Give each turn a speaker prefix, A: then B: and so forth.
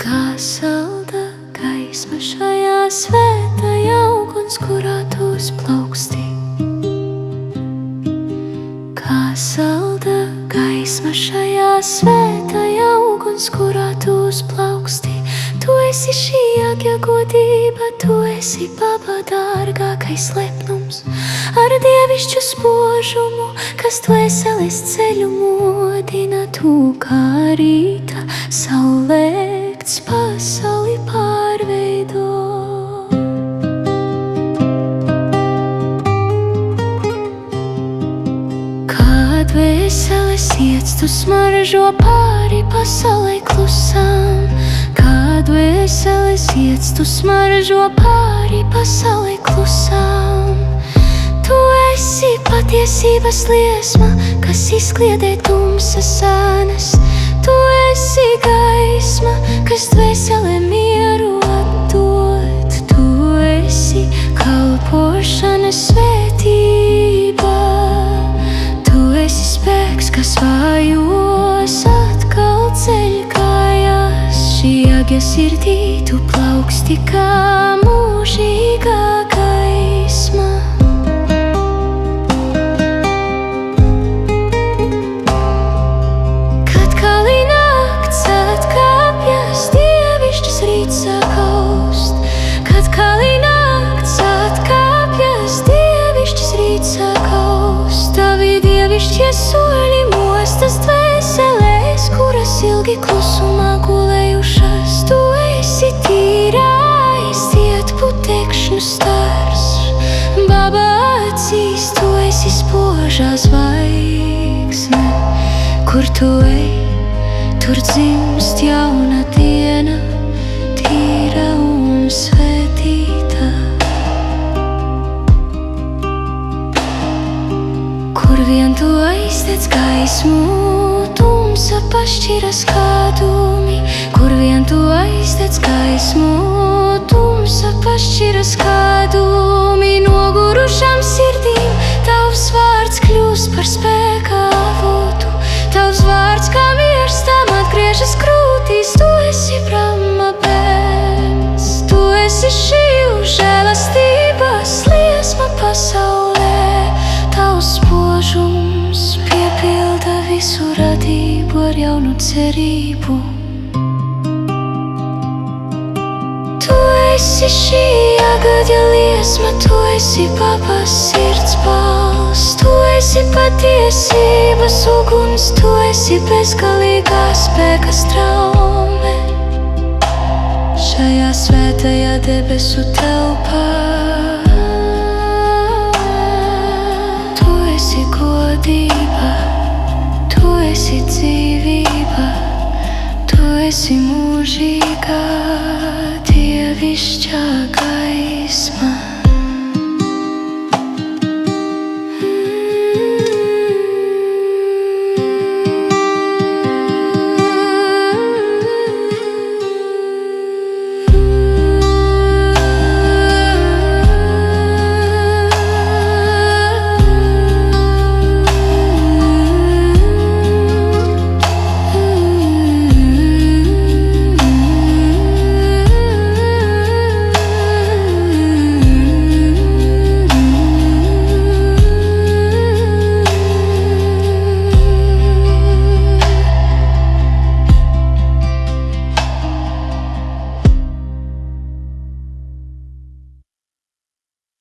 A: Kā salda gaisma šajā svētajā uguns, kurā tu uzplauksti. Kā salda gaisma šajā svētajā uguns, kurā tu uzplauksti. Tu esi šī agja godība, tu esi Baba dārgākais lepnums, ar dievišķu spožumu, kas dvēseles ceļu modina. Tu kā rīta saulēkts pasauli pārveido. Kā dvēseles iets, tu smaržo pāri pasaulei klusām. Kā dvēseles iets, tu smaržo pāri pasaulei klusām. Tu esi patiesības liesma, kas izkliedē tumsas ēnas. Tu esi gaisma, kas dvēselē mieru atdod. Tu esi kalpošanas svētība. Tu esi spēks, kas vājos atkal ceļ kājas. Šī agja sirdī tu plauksti kā mūžīgā gaisma. Dievišķie soļi mostas dvēselēs, kuras ilgi klusumā gulējušas. Tu esi tīrā aiziet putekšņu stars. Baba acīs tu esi spožā zvaigzne. Kur tu ej, tur dzimst jauna diena, tīra un svētīta. Kur vien tu aizdedz gaismu, tumsa pašķiras kā dūmi. Kur vien tu aizdedz gaismu, tumsa pašķiras kā dūmi. Nogurušām sirdīm tavs vārds kļūst par spēka avotu. Tavs vārds kā miers tām atgriežas krūtīs. Tu esi Brahma bērns, tu esi šī žēlastības liesma pasaulē. Tavs spožums piepilda visu radību ar jaunu cerību. Tu esi šī agja liesma, tu esi Babas sirds balss. Tu esi patiesības uguns, tu esi bezgalīgā spēka straume. Šajā svētajā debesu telpā godība, tu esi dzīvība, tu esi mūžīgā dievišķā gaisma.